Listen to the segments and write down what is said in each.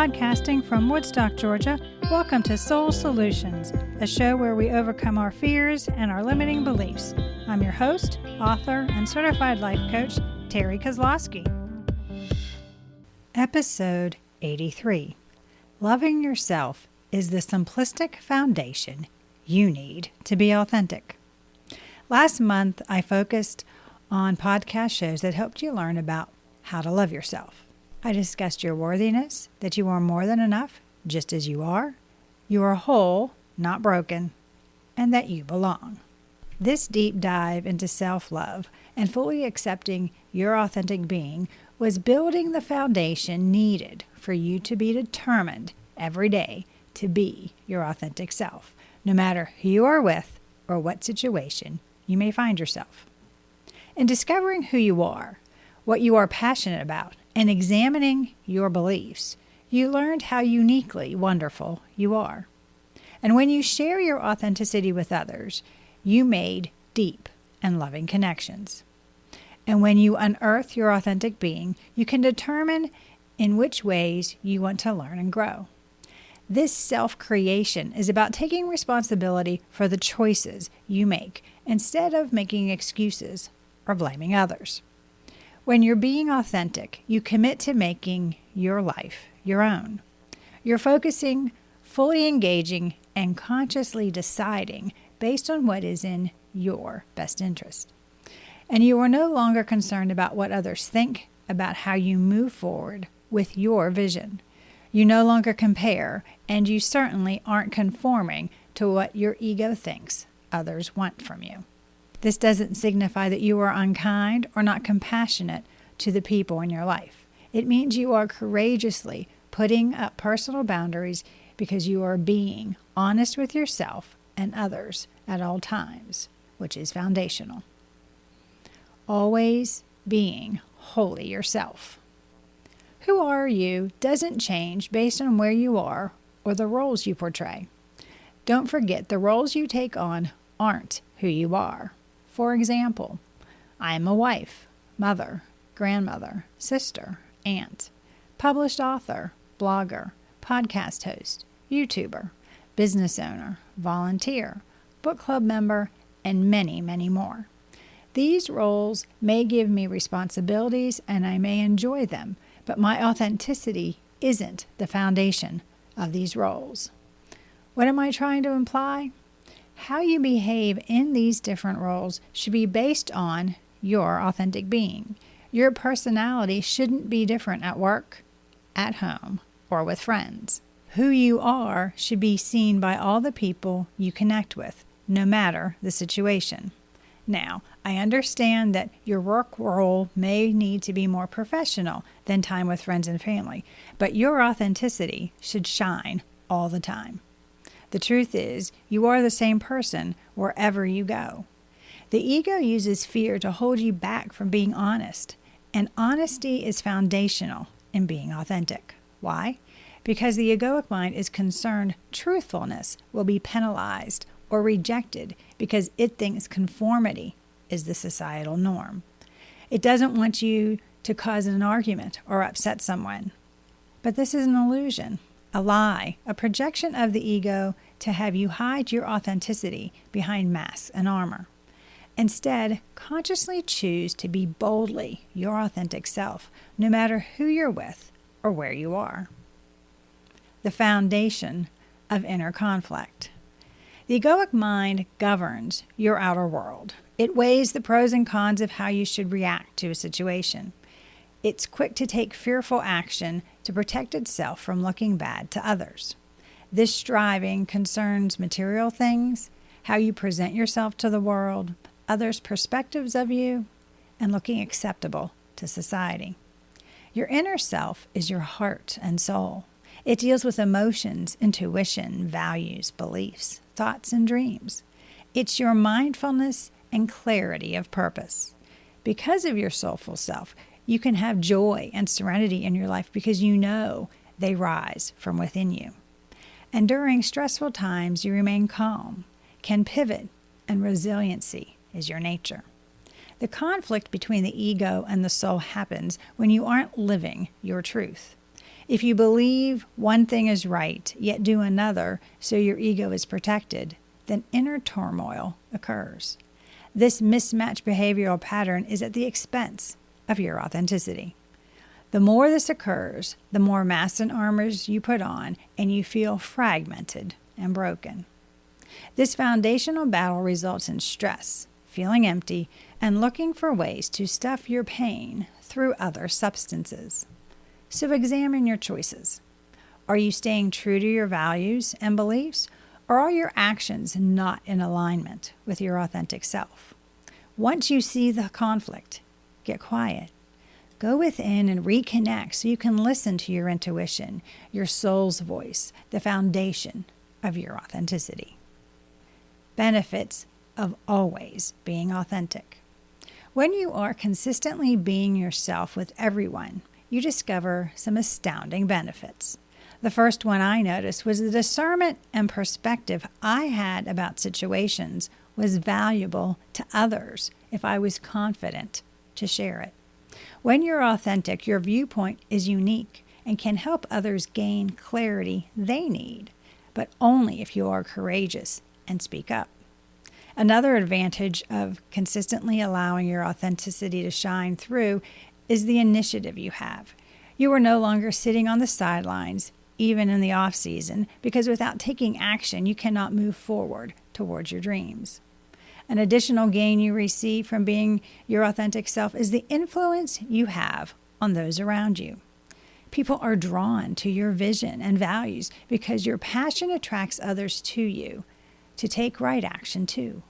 Podcasting from Woodstock, Georgia, welcome to Soul Solutions, a show where we overcome our fears and our limiting beliefs. I'm your host, author, and certified life coach, Terry Kozlowski. Episode 83. Loving yourself is the simplistic foundation you need to be authentic. Last month, I focused on podcast shows that helped you learn about how to love yourself. I discussed your worthiness, that you are more than enough, just as you are whole, not broken, and that you belong. This deep dive into self-love and fully accepting your authentic being was building the foundation needed for you to be determined every day to be your authentic self, no matter who you are with or what situation you may find yourself. In discovering who you are, what you are passionate about, and examining your beliefs, you learned how uniquely wonderful you are. And when you share your authenticity with others, you made deep and loving connections. And when you unearth your authentic being, you can determine in which ways you want to learn and grow. This self-creation is about taking responsibility for the choices you make instead of making excuses or blaming others. When you're being authentic, you commit to making your life your own. You're focusing, fully engaging, and consciously deciding based on what is in your best interest. And you are no longer concerned about what others think about how you move forward with your vision. You no longer compare, and you certainly aren't conforming to what your ego thinks others want from you. This doesn't signify that you are unkind or not compassionate to the people in your life. It means you are courageously putting up personal boundaries because you are being honest with yourself and others at all times, which is foundational. Always being wholly yourself. Who are you doesn't change based on where you are or the roles you portray. Don't forget the roles you take on aren't who you are. For example, I am a wife, mother, grandmother, sister, aunt, published author, blogger, podcast host, YouTuber, business owner, volunteer, book club member, and many, many more. These roles may give me responsibilities and I may enjoy them, but my authenticity isn't the foundation of these roles. What am I trying to imply? How you behave in these different roles should be based on your authentic being. Your personality shouldn't be different at work, at home, or with friends. Who you are should be seen by all the people you connect with, no matter the situation. Now, I understand that your work role may need to be more professional than time with friends and family, but your authenticity should shine all the time. The truth is, you are the same person wherever you go. The ego uses fear to hold you back from being honest, and honesty is foundational in being authentic. Why? Because the egoic mind is concerned truthfulness will be penalized or rejected because it thinks conformity is the societal norm. It doesn't want you to cause an argument or upset someone. But this is an illusion. A lie, a projection of the ego to have you hide your authenticity behind masks and armor. Instead, consciously choose to be boldly your authentic self, no matter who you're with or where you are. The foundation of inner conflict. The egoic mind governs your outer world. It weighs the pros and cons of how you should react to a situation. It's quick to take fearful action to protect itself from looking bad to others. This striving concerns material things, how you present yourself to the world, others' perspectives of you, and looking acceptable to society. Your inner self is your heart and soul. It deals with emotions, intuition, values, beliefs, thoughts, and dreams. It's your mindfulness and clarity of purpose. Because of your soulful self, you can have joy and serenity in your life because you know they rise from within you. And during stressful times, you remain calm, can pivot, and resiliency is your nature. The conflict between the ego and the soul happens when you aren't living your truth. If you believe one thing is right, yet do another so your ego is protected, then inner turmoil occurs. This mismatched behavioral pattern is at the expense of your authenticity. The more this occurs, the more masks and armors you put on, and you feel fragmented and broken. This foundational battle results in stress, feeling empty, and looking for ways to stuff your pain through other substances. So examine your choices. Are you staying true to your values and beliefs, or are your actions not in alignment with your authentic self? Once you see the conflict, get quiet. Go within and reconnect so you can listen to your intuition, your soul's voice, the foundation of your authenticity. Benefits of always being authentic. When you are consistently being yourself with everyone, you discover some astounding benefits. The first one I noticed was the discernment and perspective I had about situations was valuable to others if I was confident to share it. When you're authentic, your viewpoint is unique and can help others gain clarity they need, but only if you are courageous and speak up. Another advantage of consistently allowing your authenticity to shine through is the initiative you have. You are no longer sitting on the sidelines, even in the off-season, because without taking action, you cannot move forward towards your dreams. An additional gain you receive from being your authentic self is the influence you have on those around you. People are drawn to your vision and values because your passion attracts others to you to take right action too.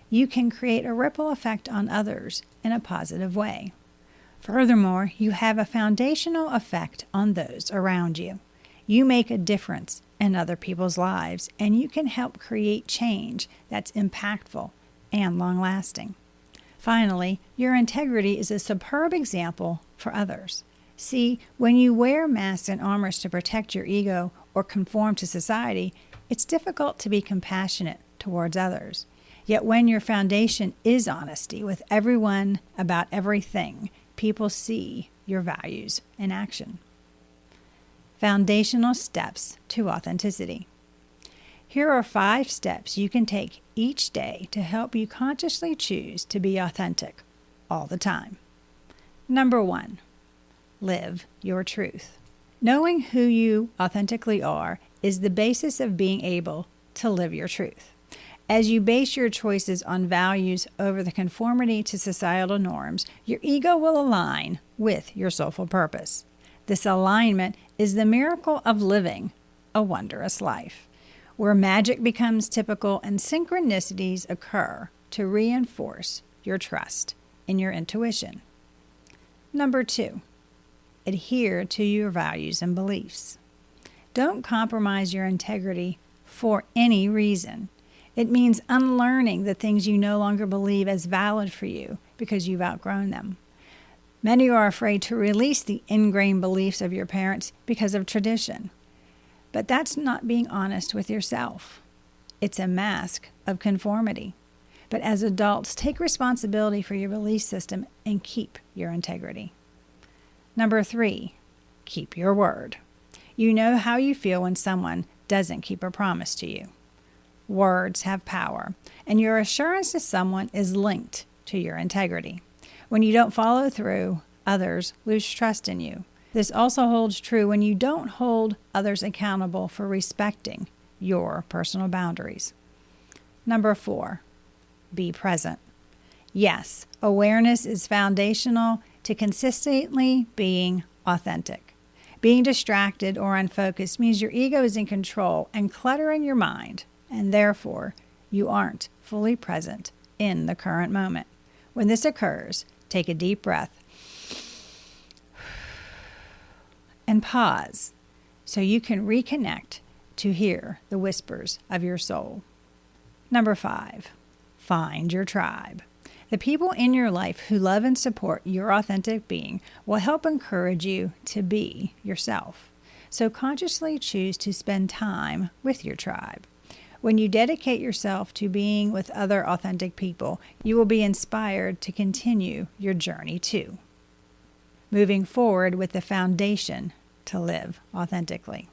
You can create a ripple effect on others in a positive way. Furthermore, you have a foundational effect on those around you. You make a difference in other people's lives, and you can help create change that's impactful and long-lasting. Finally, your integrity is a superb example for others. See, when you wear masks and armors to protect your ego or conform to society, it's difficult to be compassionate towards others. Yet when your foundation is honesty with everyone about everything, people see your values in action. Foundational steps to authenticity. Here are 5 steps you can take each day to help you consciously choose to be authentic all the time. Number 1, live your truth. Knowing who you authentically are is the basis of being able to live your truth. As you base your choices on values over the conformity to societal norms, your ego will align with your soulful purpose. This alignment is the miracle of living a wondrous life, where magic becomes typical and synchronicities occur to reinforce your trust in your intuition. Number 2, adhere to your values and beliefs. Don't compromise your integrity for any reason. It means unlearning the things you no longer believe as valid for you because you've outgrown them. Many are afraid to release the ingrained beliefs of your parents because of tradition. But that's not being honest with yourself. It's a mask of conformity. But as adults, take responsibility for your belief system and keep your integrity. Number 3, keep your word. You know how you feel when someone doesn't keep a promise to you. Words have power, and your assurance to someone is linked to your integrity. When you don't follow through, others lose trust in you. This also holds true when you don't hold others accountable for respecting your personal boundaries. Number 4, be present. Yes, awareness is foundational to consistently being authentic. Being distracted or unfocused means your ego is in control and cluttering your mind, and therefore you aren't fully present in the current moment. When this occurs, take a deep breath and pause so you can reconnect to hear the whispers of your soul. Number 5, find your tribe. The people in your life who love and support your authentic being will help encourage you to be yourself. So consciously choose to spend time with your tribe. When you dedicate yourself to being with other authentic people, you will be inspired to continue your journey too. Moving forward with the foundation to live authentically.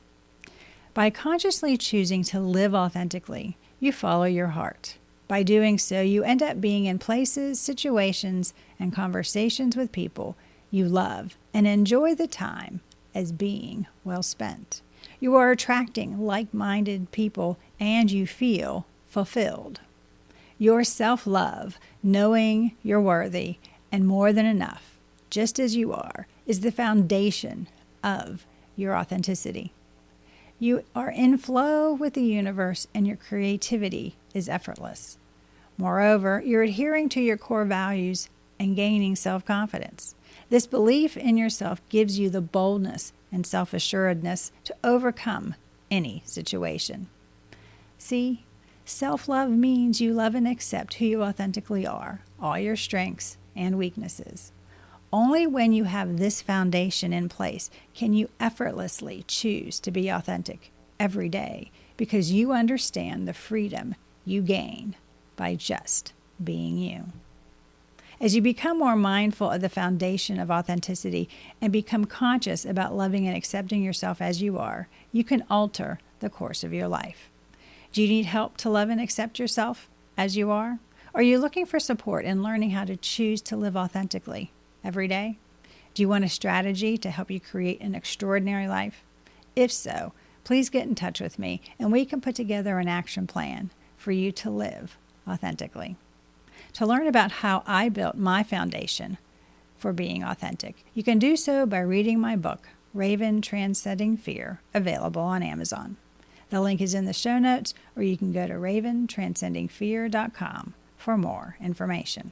By consciously choosing to live authentically, you follow your heart. By doing so, you end up being in places, situations, and conversations with people you love and enjoy the time as being well spent. You are attracting like-minded people and you feel fulfilled. Your self-love, knowing you're worthy and more than enough, just as you are, is the foundation of your authenticity. You are in flow with the universe and your creativity is effortless. Moreover, you're adhering to your core values and gaining self-confidence. This belief in yourself gives you the boldness and self-assuredness to overcome any situation. See, self-love means you love and accept who you authentically are, all your strengths and weaknesses. Only when you have this foundation in place can you effortlessly choose to be authentic every day because you understand the freedom you gain by just being you. As you become more mindful of the foundation of authenticity and become conscious about loving and accepting yourself as you are, you can alter the course of your life. Do you need help to love and accept yourself as you are? Are you looking for support in learning how to choose to live authentically every day? Do you want a strategy to help you create an extraordinary life? If so, please get in touch with me and we can put together an action plan for you to live authentically. To learn about how I built my foundation for being authentic, you can do so by reading my book, Raven Transcending Fear, available on Amazon. The link is in the show notes, or you can go to raventranscendingfear.com for more information.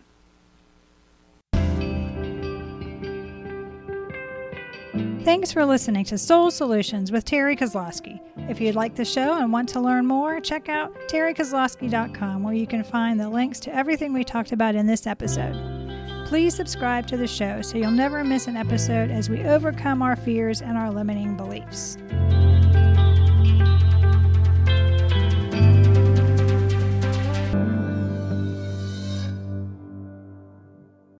Thanks for listening to Soul Solutions with Terry Kozlowski. If you'd like the show and want to learn more, check out terrykozlowski.com where you can find the links to everything we talked about in this episode. Please subscribe to the show so you'll never miss an episode as we overcome our fears and our limiting beliefs.